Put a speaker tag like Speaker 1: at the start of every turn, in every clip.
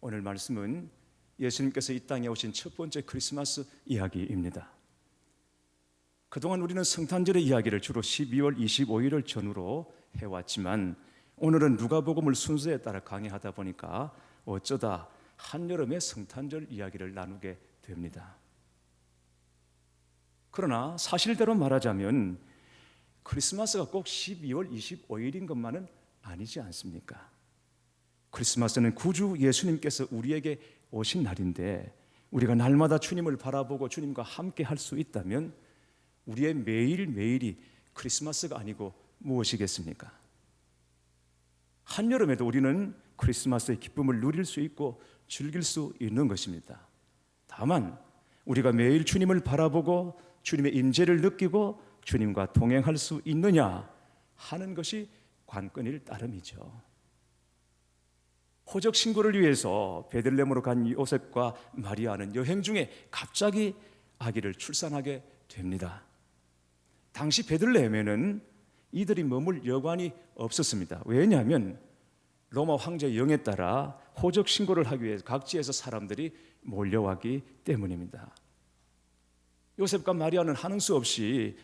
Speaker 1: 오늘 말씀은 예수님께서 이 땅에 오신 첫 번째 크리스마스 이야기입니다. 그동안 우리는 성탄절의 이야기를 주로 12월 25일을 전후로 해왔지만 오늘은 누가복음을 순서에 따라 강의하다 보니까 어쩌다 한여름의 성탄절 이야기를 나누게 됩니다. 그러나 사실대로 말하자면 크리스마스가 꼭 12월 25일인 것만은 아니지 않습니까? 크리스마스는 구주 예수님께서 우리에게 오신 날인데 우리가 날마다 주님을 바라보고 주님과 함께 할 수 있다면 우리의 매일매일이 크리스마스가 아니고 무엇이겠습니까? 한여름에도 우리는 크리스마스의 기쁨을 누릴 수 있고 즐길 수 있는 것입니다. 다만 우리가 매일 주님을 바라보고 주님의 임재를 느끼고 주님과 동행할 수 있느냐 하는 것이 관건일 따름이죠. 호적 신고를 위해서 베들레헴으로 간 요셉과 마리아는 여행 중에 갑자기 아기를 출산하게 됩니다. 당시 베들레헴에는 이들이 머물 여관이 없었습니다. 왜냐하면 로마 황제의 영에 따라 호적 신고를 하기 위해서 각지에서 사람들이 몰려왔기 때문입니다. 요셉과 마리아는 하는 수 없이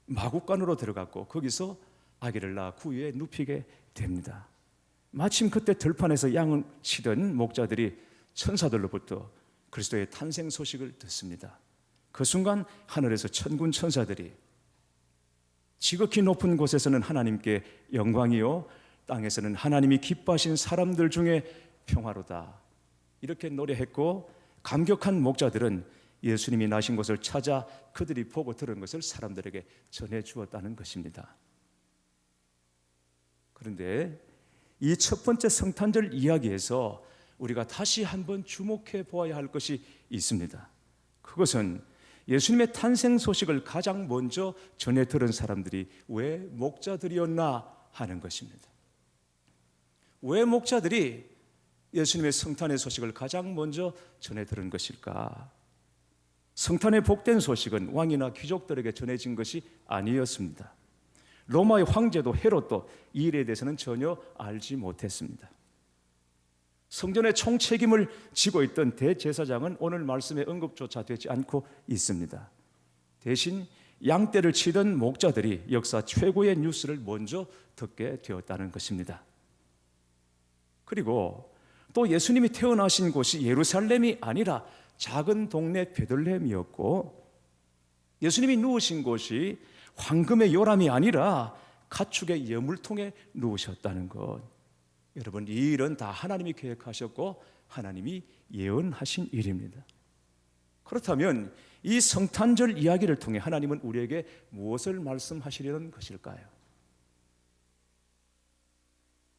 Speaker 1: 마국간으로 들어갔고 거기서 아기를 낳아 구유에 눕히게 됩니다. 마침 그때 들판에서 양을 치던 목자들이 천사들로부터 그리스도의 탄생 소식을 듣습니다. 그 순간 하늘에서 천군 천사들이 지극히 높은 곳에서는 하나님께 영광이요 땅에서는 하나님이 기뻐하신 사람들 중에 평화로다 이렇게 노래했고 감격한 목자들은 예수님이 나신 곳을 찾아 그들이 보고 들은 것을 사람들에게 전해 주었다는 것입니다. 그런데 이 첫 번째 성탄절 이야기에서 우리가 다시 한번 주목해 보아야 할 것이 있습니다. 그것은 예수님의 탄생 소식을 가장 먼저 전해 들은 사람들이 왜 목자들이었나 하는 것입니다. 왜 목자들이 예수님의 성탄의 소식을 가장 먼저 전해 들은 것일까? 성탄의 복된 소식은 왕이나 귀족들에게 전해진 것이 아니었습니다. 로마의 황제도 헤롯도 이 일에 대해서는 전혀 알지 못했습니다. 성전의 총책임을 지고 있던 대제사장은 오늘 말씀에 언급조차 되지 않고 있습니다. 대신 양떼를 치던 목자들이 역사 최고의 뉴스를 먼저 듣게 되었다는 것입니다. 그리고 또 예수님이 태어나신 곳이 예루살렘이 아니라 작은 동네 베들레헴이었고 예수님이 누우신 곳이 황금의 요람이 아니라 가축의 여물통에 누우셨다는 것. 여러분, 이 일은 다 하나님이 계획하셨고 하나님이 예언하신 일입니다. 그렇다면 이 성탄절 이야기를 통해 하나님은 우리에게 무엇을 말씀하시려는 것일까요?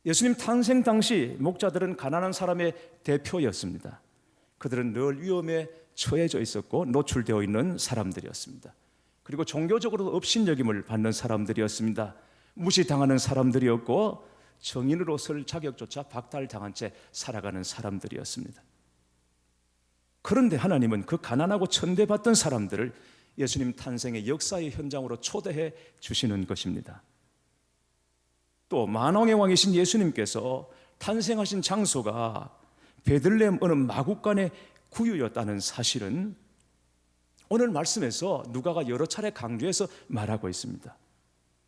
Speaker 1: 예수님 탄생 당시 목자들은 가난한 사람의 대표였습니다. 그들은 늘 위험에 처해져 있었고 노출되어 있는 사람들이었습니다. 그리고 종교적으로도 업신여김을 받는 사람들이었습니다. 무시당하는 사람들이었고 정인으로 설 자격조차 박탈당한 채 살아가는 사람들이었습니다. 그런데 하나님은 그 가난하고 천대받던 사람들을 예수님 탄생의 역사의 현장으로 초대해 주시는 것입니다. 또 만왕의 왕이신 예수님께서 탄생하신 장소가 베들레헴 어느 마국간의 구유였다는 사실은 오늘 말씀에서 누가가 여러 차례 강조해서 말하고 있습니다.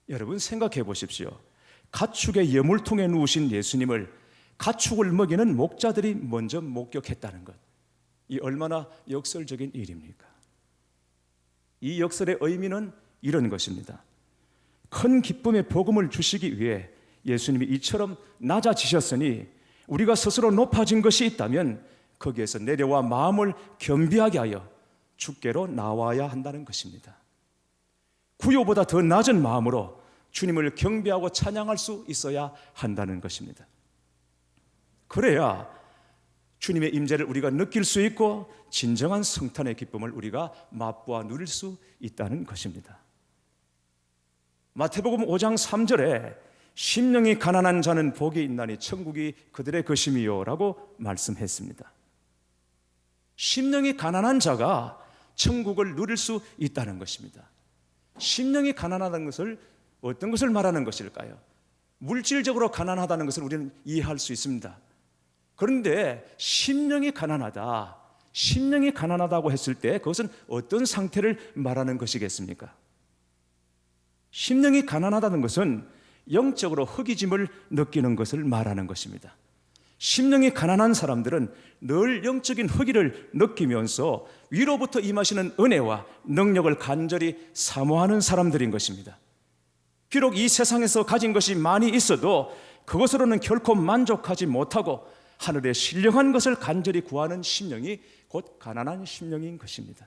Speaker 1: 여러분 생각해 보십시오. 가축의 여물통에 누우신 예수님을 가축을 먹이는 목자들이 먼저 목격했다는 것, 이 얼마나 역설적인 일입니까? 이 역설의 의미는 이런 것입니다. 큰 기쁨의 복음을 주시기 위해 예수님이 이처럼 낮아지셨으니 우리가 스스로 높아진 것이 있다면 거기에서 내려와 마음을 겸비하게 하여 주께로 나와야 한다는 것입니다. 구요보다 더 낮은 마음으로 주님을 경배하고 찬양할 수 있어야 한다는 것입니다. 그래야 주님의 임재를 우리가 느낄 수 있고 진정한 성탄의 기쁨을 우리가 맛보아 누릴 수 있다는 것입니다. 마태복음 5장 3절에 심령이 가난한 자는 복이 있나니 천국이 그들의 것임이요 라고 말씀했습니다. 심령이 가난한 자가 천국을 누릴 수 있다는 것입니다. 심령이 가난하다는 것을 어떤 것을 말하는 것일까요? 물질적으로 가난하다는 것을 우리는 이해할 수 있습니다. 그런데 심령이 가난하다, 심령이 가난하다고 했을 때 그것은 어떤 상태를 말하는 것이겠습니까? 심령이 가난하다는 것은 영적으로 허기짐을 느끼는 것을 말하는 것입니다. 심령이 가난한 사람들은 늘 영적인 허기를 느끼면서 위로부터 임하시는 은혜와 능력을 간절히 사모하는 사람들인 것입니다. 비록 이 세상에서 가진 것이 많이 있어도 그것으로는 결코 만족하지 못하고 하늘의 신령한 것을 간절히 구하는 심령이 곧 가난한 심령인 것입니다.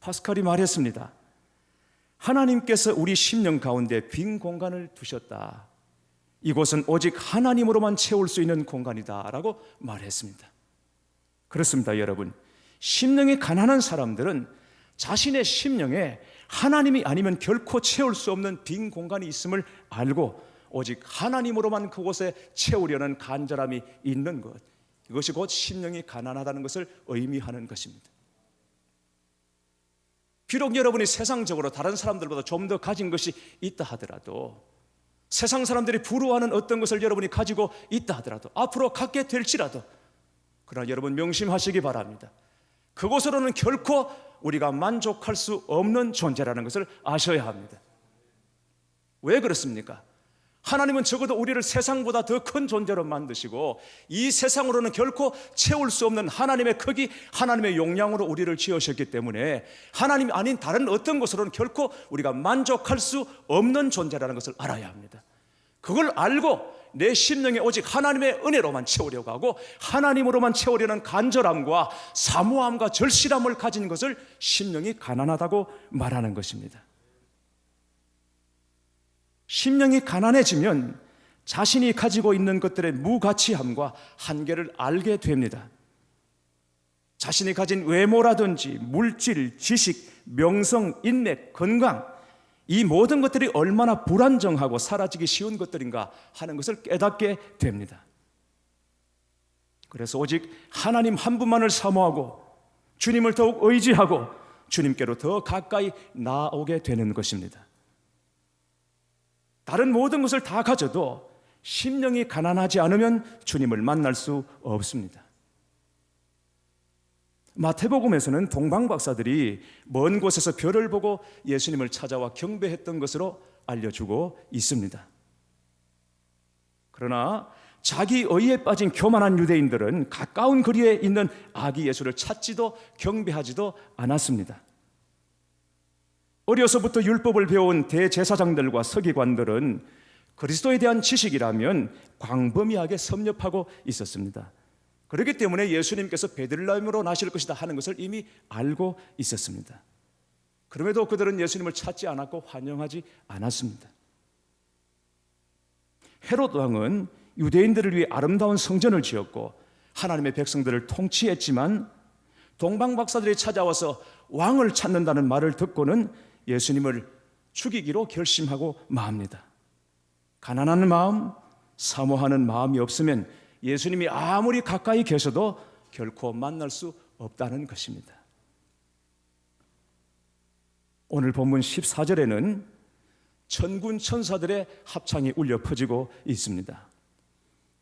Speaker 1: 파스칼이 말했습니다. 하나님께서 우리 심령 가운데 빈 공간을 두셨다. 이곳은 오직 하나님으로만 채울 수 있는 공간이다 라고 말했습니다. 그렇습니다, 여러분. 심령이 가난한 사람들은 자신의 심령에 하나님이 아니면 결코 채울 수 없는 빈 공간이 있음을 알고 오직 하나님으로만 그곳에 채우려는 간절함이 있는 것, 이것이 곧 심령이 가난하다는 것을 의미하는 것입니다. 비록 여러분이 세상적으로 다른 사람들보다 좀 더 가진 것이 있다 하더라도, 세상 사람들이 부러워하는 어떤 것을 여러분이 가지고 있다 하더라도, 앞으로 갖게 될지라도, 그러나 여러분 명심하시기 바랍니다. 그것으로는 결코 우리가 만족할 수 없는 존재라는 것을 아셔야 합니다. 왜 그렇습니까? 하나님은 적어도 우리를 세상보다 더 큰 존재로 만드시고 이 세상으로는 결코 채울 수 없는 하나님의 크기, 하나님의 용량으로 우리를 지으셨기 때문에 하나님이 아닌 다른 어떤 것으로는 결코 우리가 만족할 수 없는 존재라는 것을 알아야 합니다. 그걸 알고 내 심령에 오직 하나님의 은혜로만 채우려고 하고 하나님으로만 채우려는 간절함과 사모함과 절실함을 가진 것을 심령이 가난하다고 말하는 것입니다. 심령이 가난해지면 자신이 가지고 있는 것들의 무가치함과 한계를 알게 됩니다. 자신이 가진 외모라든지 물질, 지식, 명성, 인맥, 건강, 이 모든 것들이 얼마나 불안정하고 사라지기 쉬운 것들인가 하는 것을 깨닫게 됩니다. 그래서 오직 하나님 한 분만을 사모하고 주님을 더욱 의지하고 주님께로 더 가까이 나아오게 되는 것입니다. 다른 모든 것을 다 가져도 심령이 가난하지 않으면 주님을 만날 수 없습니다. 마태복음에서는 동방박사들이 먼 곳에서 별을 보고 예수님을 찾아와 경배했던 것으로 알려주고 있습니다. 그러나 자기 의에 빠진 교만한 유대인들은 가까운 거리에 있는 아기 예수를 찾지도 경배하지도 않았습니다. 어려서부터 율법을 배운 대제사장들과 서기관들은 그리스도에 대한 지식이라면 광범위하게 섭렵하고 있었습니다. 그렇기 때문에 예수님께서 베들레헴으로 나실 것이다 하는 것을 이미 알고 있었습니다. 그럼에도 그들은 예수님을 찾지 않았고 환영하지 않았습니다. 헤롯 왕은 유대인들을 위해 아름다운 성전을 지었고 하나님의 백성들을 통치했지만 동방박사들이 찾아와서 왕을 찾는다는 말을 듣고는 예수님을 죽이기로 결심하고 맙니다. 가난한 마음, 사모하는 마음이 없으면 예수님이 아무리 가까이 계셔도 결코 만날 수 없다는 것입니다. 오늘 본문 14절에는 천군 천사들의 합창이 울려 퍼지고 있습니다.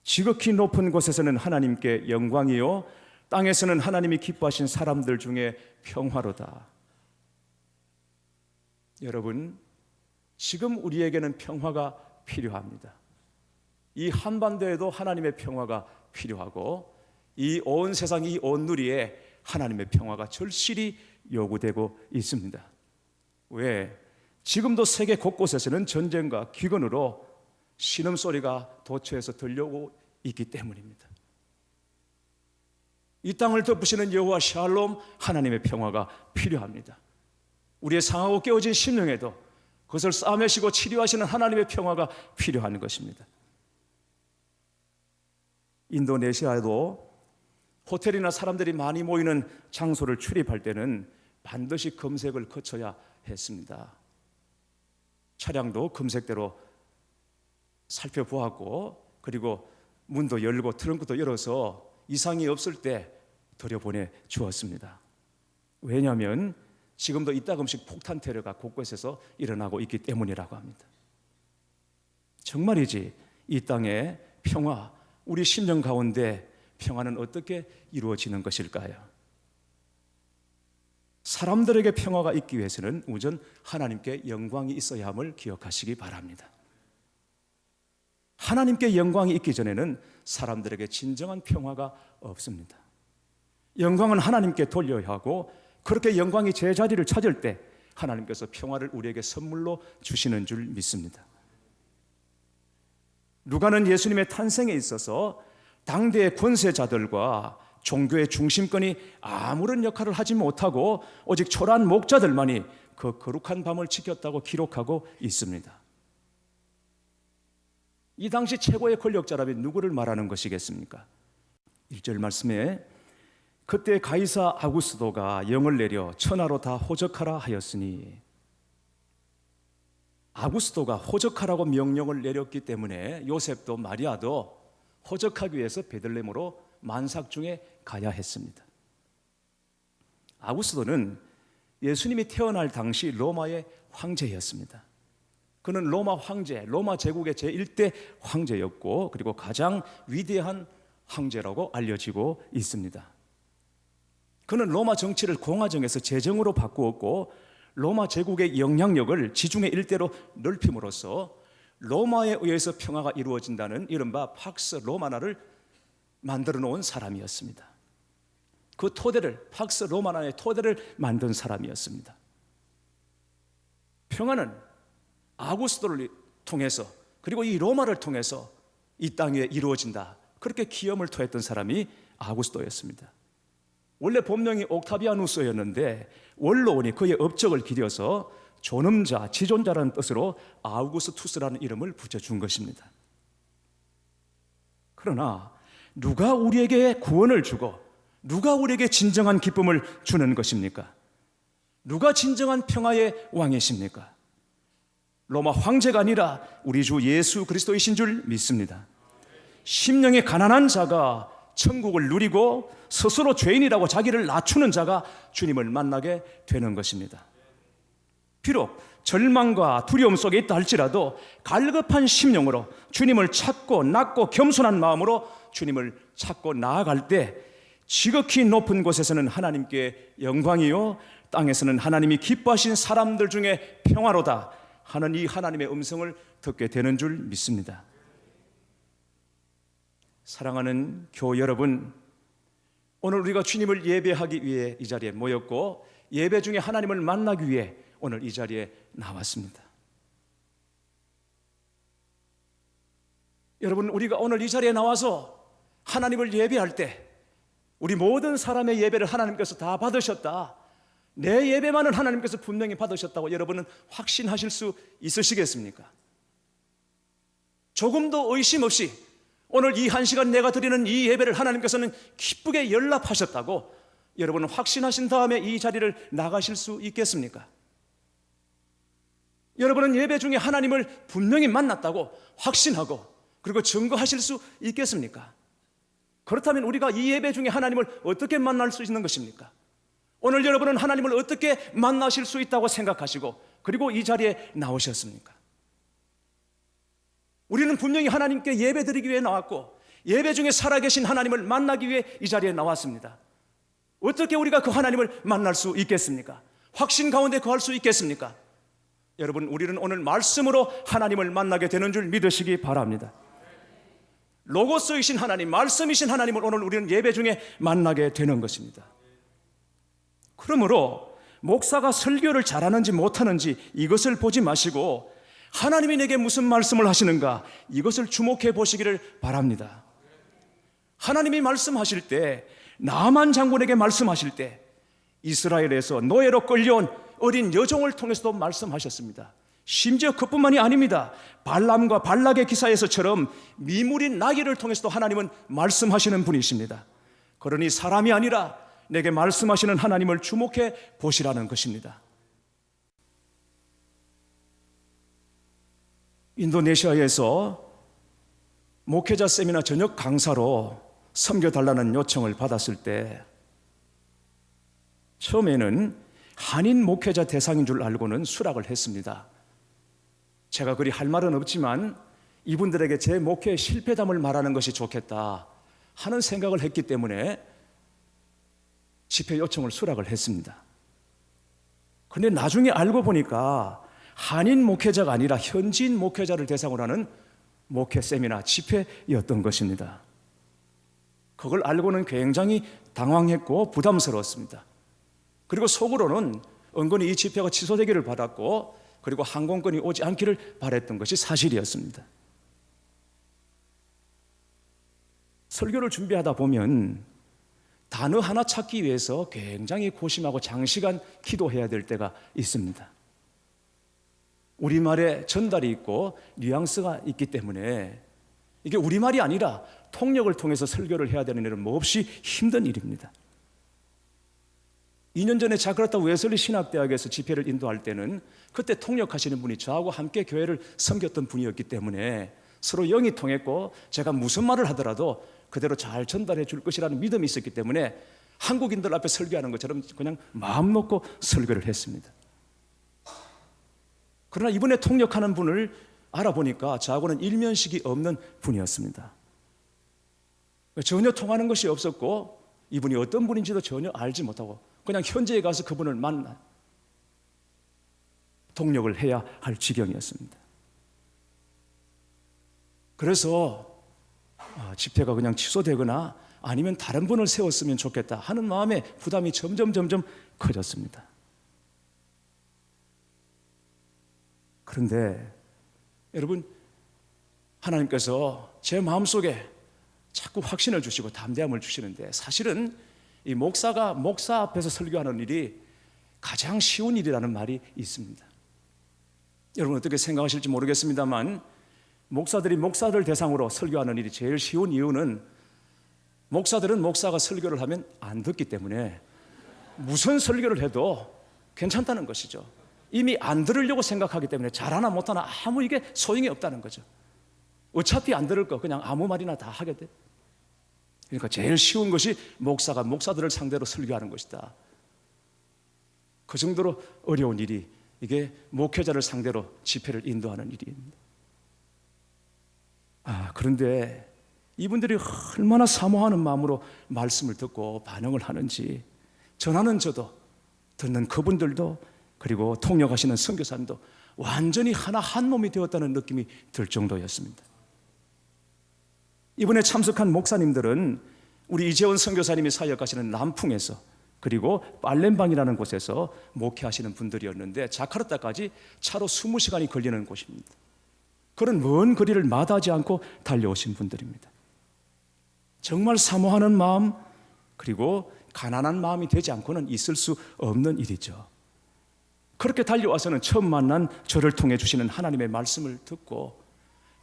Speaker 1: 지극히 높은 곳에서는 하나님께 영광이요 땅에서는 하나님이 기뻐하신 사람들 중에 평화로다. 여러분, 지금 우리에게는 평화가 필요합니다. 이 한반도에도 하나님의 평화가 필요하고 이 온 세상, 이 온 누리에 하나님의 평화가 절실히 요구되고 있습니다. 왜? 지금도 세계 곳곳에서는 전쟁과 기근으로 신음소리가 도처에서 들려오고 있기 때문입니다. 이 땅을 덮으시는 여호와 샬롬, 하나님의 평화가 필요합니다. 우리의 상하고 깨어진 심령에도 그것을 싸매시고 치료하시는 하나님의 평화가 필요한 것입니다. 인도네시아에도 호텔이나 사람들이 많이 모이는 장소를 출입할 때는 반드시 검색을 거쳐야 했습니다. 차량도 검색대로 살펴보았고 그리고 문도 열고 트렁크도 열어서 이상이 없을 때 들여보내 주었습니다. 왜냐하면 지금도 이따금씩 폭탄 테러가 곳곳에서 일어나고 있기 때문이라고 합니다. 정말이지 이 땅에 평화, 우리 심령 가운데 평화는 어떻게 이루어지는 것일까요? 사람들에게 평화가 있기 위해서는 우선 하나님께 영광이 있어야 함을 기억하시기 바랍니다. 하나님께 영광이 있기 전에는 사람들에게 진정한 평화가 없습니다. 영광은 하나님께 돌려야 하고, 그렇게 영광이 제자리를 찾을 때 하나님께서 평화를 우리에게 선물로 주시는 줄 믿습니다. 누가는 예수님의 탄생에 있어서 당대의 권세자들과 종교의 중심권이 아무런 역할을 하지 못하고 오직 초라한 목자들만이 그 거룩한 밤을 지켰다고 기록하고 있습니다. 이 당시 최고의 권력자라면 누구를 말하는 것이겠습니까? 1절 말씀에 그때 가이사 아구스도가 영을 내려 천하로 다 호적하라 하였으니, 아구스도가 호적하라고 명령을 내렸기 때문에 요셉도 마리아도 호적하기 위해서 베들레헴으로 만삭 중에 가야 했습니다. 아구스도는 예수님이 태어날 당시 로마의 황제였습니다. 그는 로마 황제, 로마 제국의 제1대 황제였고, 그리고 가장 위대한 황제라고 알려지고 있습니다. 그는 로마 정치를 공화정에서 제정으로 바꾸었고, 로마 제국의 영향력을 지중해 일대로 넓힘으로써 로마에 의해서 평화가 이루어진다는 이른바 팍스 로마나를 만들어 놓은 사람이었습니다. 그 토대를, 팍스 로마나의 토대를 만든 사람이었습니다. 평화는 아구스도를 통해서, 그리고 이 로마를 통해서 이 땅에 이루어진다, 그렇게 기염을 토했던 사람이 아구스도였습니다. 원래 본명이 옥타비아누스였는데 원로원이 그의 업적을 기려서 존엄자, 지존자라는 뜻으로 아우구스투스라는 이름을 붙여준 것입니다. 그러나 누가 우리에게 구원을 주고 누가 우리에게 진정한 기쁨을 주는 것입니까? 누가 진정한 평화의 왕이십니까? 로마 황제가 아니라 우리 주 예수 그리스도이신 줄 믿습니다. 심령이 가난한 자가 천국을 누리고 스스로 죄인이라고 자기를 낮추는 자가 주님을 만나게 되는 것입니다. 비록 절망과 두려움 속에 있다 할지라도 갈급한 심령으로 주님을 찾고 낮고 겸손한 마음으로 주님을 찾고 나아갈 때 지극히 높은 곳에서는 하나님께 영광이요, 땅에서는 하나님이 기뻐하신 사람들 중에 평화로다 하는 이 하나님의 음성을 듣게 되는 줄 믿습니다. 사랑하는 교우 여러분, 오늘 우리가 주님을 예배하기 위해 이 자리에 모였고, 예배 중에 하나님을 만나기 위해 오늘 이 자리에 나왔습니다. 여러분, 우리가 오늘 이 자리에 나와서 하나님을 예배할 때 우리 모든 사람의 예배를 하나님께서 다 받으셨다, 내 예배만은 하나님께서 분명히 받으셨다고 여러분은 확신하실 수 있으시겠습니까? 조금도 의심 없이 오늘 이 한 시간 내가 드리는 이 예배를 하나님께서는 기쁘게 연락하셨다고 여러분은 확신하신 다음에 이 자리를 나가실 수 있겠습니까? 여러분은 예배 중에 하나님을 분명히 만났다고 확신하고 그리고 증거하실 수 있겠습니까? 그렇다면 우리가 이 예배 중에 하나님을 어떻게 만날 수 있는 것입니까? 오늘 여러분은 하나님을 어떻게 만나실 수 있다고 생각하시고 그리고 이 자리에 나오셨습니까? 우리는 분명히 하나님께 예배 드리기 위해 나왔고 예배 중에 살아계신 하나님을 만나기 위해 이 자리에 나왔습니다. 어떻게 우리가 그 하나님을 만날 수 있겠습니까? 확신 가운데 거할 수 있겠습니까? 여러분, 우리는 오늘 말씀으로 하나님을 만나게 되는 줄 믿으시기 바랍니다. 로고스이신 하나님, 말씀이신 하나님을 오늘 우리는 예배 중에 만나게 되는 것입니다. 그러므로 목사가 설교를 잘하는지 못하는지 이것을 보지 마시고 하나님이 내게 무슨 말씀을 하시는가, 이것을 주목해 보시기를 바랍니다. 하나님이 말씀하실 때, 나만 장군에게 말씀하실 때 이스라엘에서 노예로 끌려온 어린 여종을 통해서도 말씀하셨습니다. 심지어 그뿐만이 아닙니다. 발람과 발락의 기사에서처럼 미물인 나귀를 통해서도 하나님은 말씀하시는 분이십니다. 그러니 사람이 아니라 내게 말씀하시는 하나님을 주목해 보시라는 것입니다. 인도네시아에서 목회자 세미나 저녁 강사로 섬겨달라는 요청을 받았을 때 처음에는 한인 목회자 대상인 줄 알고는 수락을 했습니다. 제가 그리 할 말은 없지만 이분들에게 제 목회의 실패담을 말하는 것이 좋겠다 하는 생각을 했기 때문에 집회 요청을 수락을 했습니다. 그런데 나중에 알고 보니까 한인 목회자가 아니라 현지인 목회자를 대상으로 하는 목회 세미나 집회였던 것입니다. 그걸 알고는 굉장히 당황했고 부담스러웠습니다. 그리고 속으로는 은근히 이 집회가 취소되기를 바랐고, 그리고 항공권이 오지 않기를 바랬던 것이 사실이었습니다. 설교를 준비하다 보면 단어 하나 찾기 위해서 굉장히 고심하고 장시간 기도해야 될 때가 있습니다. 우리말에 전달이 있고 뉘앙스가 있기 때문에 이게 우리말이 아니라 통역을 통해서 설교를 해야 되는 일은 몹시 힘든 일입니다. 2년 전에 자카르타 웨슬리 신학대학에서 집회를 인도할 때는 그때 통역하시는 분이 저하고 함께 교회를 섬겼던 분이었기 때문에 서로 영이 통했고, 제가 무슨 말을 하더라도 그대로 잘 전달해 줄 것이라는 믿음이 있었기 때문에 한국인들 앞에 설교하는 것처럼 그냥 마음 놓고 설교를 했습니다. 그러나 이번에 통역하는 분을 알아보니까 저하고는 일면식이 없는 분이었습니다. 전혀 통하는 것이 없었고, 이분이 어떤 분인지도 전혀 알지 못하고 그냥 현지에 가서 그분을 만나 통역을 해야 할 지경이었습니다. 그래서 집회가 그냥 취소되거나 아니면 다른 분을 세웠으면 좋겠다 하는 마음에 부담이 점점 커졌습니다. 그런데 여러분, 하나님께서 제 마음속에 자꾸 확신을 주시고 담대함을 주시는데, 사실은 이 목사가 목사 앞에서 설교하는 일이 가장 쉬운 일이라는 말이 있습니다. 여러분 어떻게 생각하실지 모르겠습니다만, 목사들이 목사들 대상으로 설교하는 일이 제일 쉬운 이유는 목사들은 목사가 설교를 하면 안 듣기 때문에 무슨 설교를 해도 괜찮다는 것이죠. 이미 안 들으려고 생각하기 때문에 잘하나 못하나 아무 이게 소용이 없다는 거죠. 어차피 안 들을 거 그냥 아무 말이나 다 하게 돼. 그러니까 제일 쉬운 것이 목사가 목사들을 상대로 설교하는 것이다. 그 정도로 어려운 일이 이게 목회자를 상대로 집회를 인도하는 일입니다. 그런데 이분들이 얼마나 사모하는 마음으로 말씀을 듣고 반응을 하는지, 전하는 저도, 듣는 그분들도, 그리고 통역하시는 선교사님도 완전히 하나 한 몸이 되었다는 느낌이 들 정도였습니다. 이번에 참석한 목사님들은 우리 이재원 선교사님이 사역하시는 남풍에서, 그리고 팔렘방이라는 곳에서 목회하시는 분들이었는데, 자카르타까지 차로 20시간이 걸리는 곳입니다. 그런 먼 거리를 마다하지 않고 달려오신 분들입니다. 정말 사모하는 마음, 그리고 가난한 마음이 되지 않고는 있을 수 없는 일이죠. 그렇게 달려와서는 처음 만난 저를 통해 주시는 하나님의 말씀을 듣고,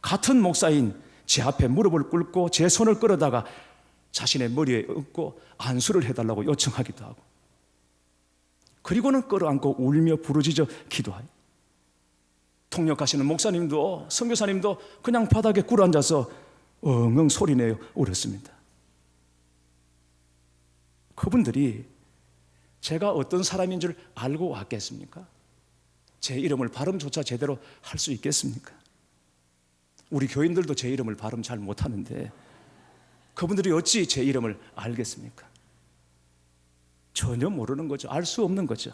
Speaker 1: 같은 목사인 제 앞에 무릎을 꿇고 제 손을 끌어다가 자신의 머리에 얹고 안수를 해달라고 요청하기도 하고, 그리고는 끌어안고 울며 부르짖어 기도하요. 통역하시는 목사님도 선교사님도 그냥 바닥에 꿇어앉아서 엉엉 소리내어 울었습니다. 그분들이 제가 어떤 사람인 줄 알고 왔겠습니까? 제 이름을 발음조차 제대로 할 수 있겠습니까? 우리 교인들도 제 이름을 발음 잘 못하는데 그분들이 어찌 제 이름을 알겠습니까? 전혀 모르는 거죠. 알 수 없는 거죠.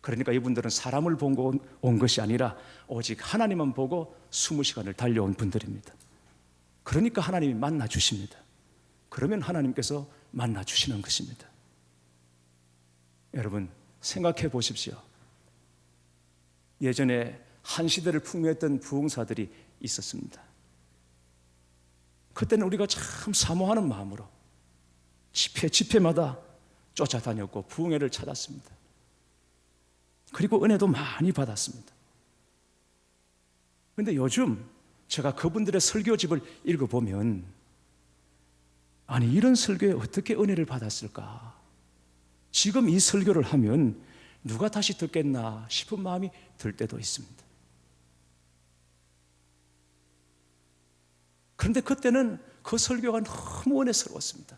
Speaker 1: 그러니까 이분들은 사람을 보고 온 것이 아니라 오직 하나님만 보고 20시간을 달려온 분들입니다. 그러니까 하나님이 만나 주십니다. 그러면 하나님께서 만나 주시는 것입니다. 여러분 생각해 보십시오. 예전에 한 시대를 풍미했던 부흥사들이 있었습니다. 그때는 우리가 참 사모하는 마음으로 집회마다 쫓아다녔고 부흥회를 찾았습니다. 그리고 은혜도 많이 받았습니다. 그런데 요즘 제가 그분들의 설교집을 읽어보면, 아니 이런 설교에 어떻게 은혜를 받았을까? 지금 이 설교를 하면 누가 다시 듣겠나 싶은 마음이 들 때도 있습니다. 그런데 그때는 그 설교가 너무 은혜스러웠습니다.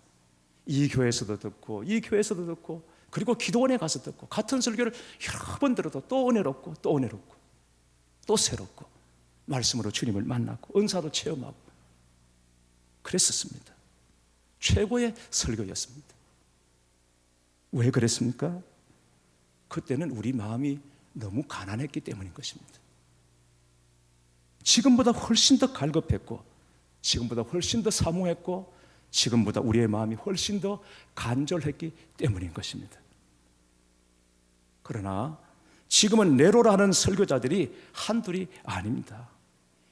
Speaker 1: 이 교회에서도 듣고 이 교회에서도 듣고, 그리고 기도원에 가서 듣고, 같은 설교를 여러 번 들어도 또 은혜롭고 또 은혜롭고 또 새롭고, 말씀으로 주님을 만나고 은사도 체험하고 그랬었습니다. 최고의 설교였습니다. 왜 그랬습니까? 그때는 우리 마음이 너무 가난했기 때문인 것입니다. 지금보다 훨씬 더 갈급했고, 지금보다 훨씬 더 사모했고, 지금보다 우리의 마음이 훨씬 더 간절했기 때문인 것입니다. 그러나 지금은 네로라는 설교자들이 한둘이 아닙니다.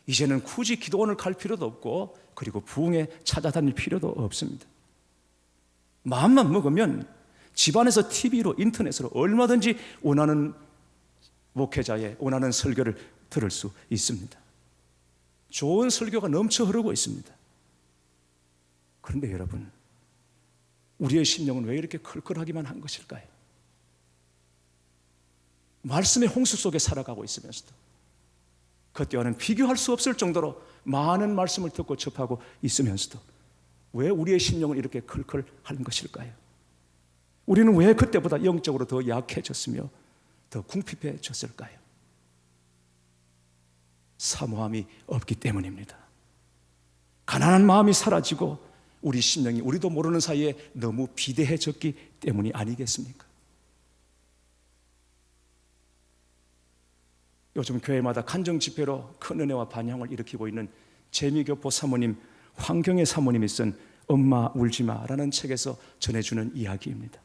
Speaker 1: 이제는 굳이 기도원을 갈 필요도 없고, 그리고 부흥에 찾아다닐 필요도 없습니다. 마음만 먹으면 집안에서 TV로 인터넷으로 얼마든지 원하는 목회자의 원하는 설교를 들을 수 있습니다. 좋은 설교가 넘쳐 흐르고 있습니다. 그런데 여러분, 우리의 심령은 왜 이렇게 클클하기만 한 것일까요? 말씀의 홍수 속에 살아가고 있으면서도, 그때와는 비교할 수 없을 정도로 많은 말씀을 듣고 접하고 있으면서도 왜 우리의 심령은 이렇게 클클한 것일까요? 우리는 왜 그때보다 영적으로 더 약해졌으며 더 궁핍해졌을까요? 사모함이 없기 때문입니다. 가난한 마음이 사라지고 우리 심령이 우리도 모르는 사이에 너무 비대해졌기 때문이 아니겠습니까? 요즘 교회마다 간정 집회로 큰 은혜와 반향을 일으키고 있는 재미교포 사모님, 황경애 사모님이 쓴 엄마 울지마라는 책에서 전해주는 이야기입니다.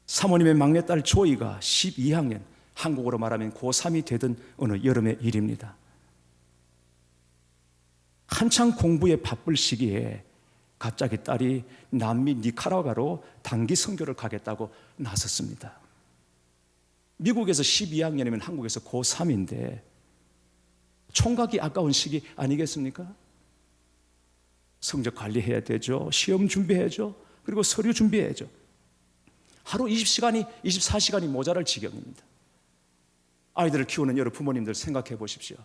Speaker 1: 사모님의 막내딸 조이가 12학년, 한국어로 말하면 고3이 되던 어느 여름의 일입니다. 한창 공부에 바쁠 시기에 갑자기 딸이 남미 니카라과로 단기 선교를 가겠다고 나섰습니다. 미국에서 12학년이면 한국에서 고3인데 총각이 아까운 시기 아니겠습니까? 성적 관리해야 되죠. 시험 준비해야죠. 그리고 서류 준비해야죠. 하루 24시간이 모자랄 지경입니다. 아이들을 키우는 여러 부모님들 생각해 보십시오.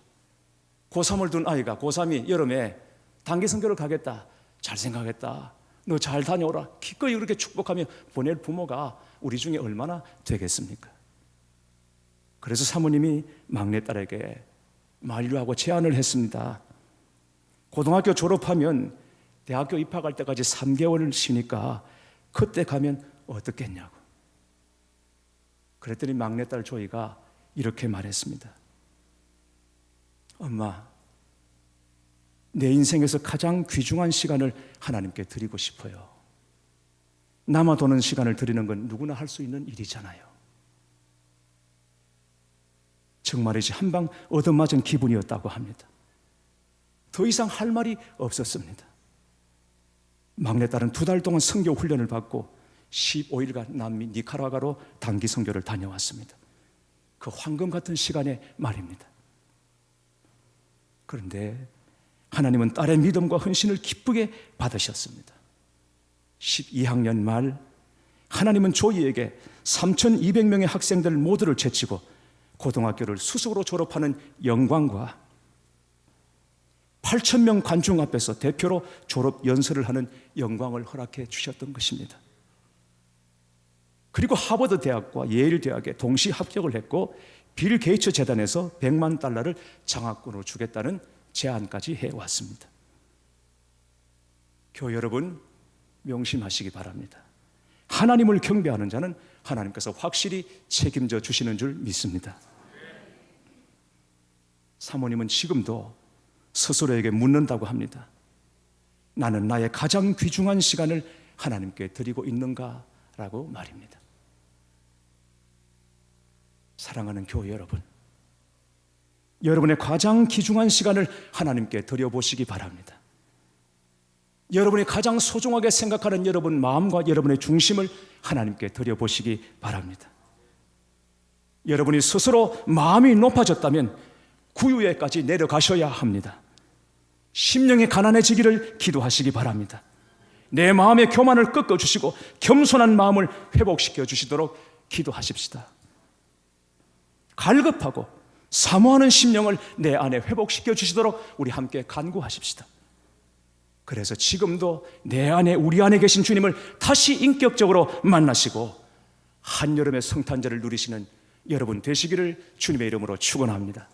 Speaker 1: 고3을 둔 아이가 고3이 여름에 단기 선교를 가겠다. 잘 생각했다. 너 잘 다녀오라. 기꺼이 그렇게 축복하며 보낼 부모가 우리 중에 얼마나 되겠습니까? 그래서 사모님이 막내딸에게 만류하고 제안을 했습니다. 고등학교 졸업하면 대학교 입학할 때까지 3개월을 쉬니까 그때 가면 어떻겠냐고. 그랬더니 막내딸 조이가 이렇게 말했습니다. 엄마, 내 인생에서 가장 귀중한 시간을 하나님께 드리고 싶어요. 남아도는 시간을 드리는 건 누구나 할 수 있는 일이잖아요. 정말이지 한방 얻어맞은 기분이었다고 합니다. 더 이상 할 말이 없었습니다. 막내딸은 2달 동안 선교 훈련을 받고 15일간 남미 니카라과로 단기 선교를 다녀왔습니다. 그 황금 같은 시간의 말입니다. 그런데 하나님은 딸의 믿음과 헌신을 기쁘게 받으셨습니다. 12학년 말 하나님은 조이에게 3,200명의 학생들 모두를 제치고 고등학교를 수석으로 졸업하는 영광과 8,000명 관중 앞에서 대표로 졸업 연설을 하는 영광을 허락해 주셨던 것입니다. 그리고 하버드 대학과 예일 대학에 동시 합격을 했고 빌 게이츠 재단에서 $1,000,000를 장학금으로 주겠다는 제안까지 해왔습니다. 교회 여러분, 명심하시기 바랍니다. 하나님을 경배하는 자는 하나님께서 확실히 책임져 주시는 줄 믿습니다. 사모님은 지금도 스스로에게 묻는다고 합니다. 나는 나의 가장 귀중한 시간을 하나님께 드리고 있는가? 라고 말입니다. 사랑하는 교회 여러분, 여러분의 가장 귀중한 시간을 하나님께 드려보시기 바랍니다. 여러분이 가장 소중하게 생각하는 여러분 마음과 여러분의 중심을 하나님께 드려보시기 바랍니다. 여러분이 스스로 마음이 높아졌다면 구유에까지 내려가셔야 합니다. 심령이 가난해지기를 기도하시기 바랍니다. 내 마음의 교만을 꺾어주시고 겸손한 마음을 회복시켜 주시도록 기도하십시다. 갈급하고 사모하는 심령을 내 안에 회복시켜 주시도록 우리 함께 간구하십시다. 그래서 지금도 내 안에 우리 안에 계신 주님을 다시 인격적으로 만나시고 한여름의 성탄절을 누리시는 여러분 되시기를 주님의 이름으로 축원합니다.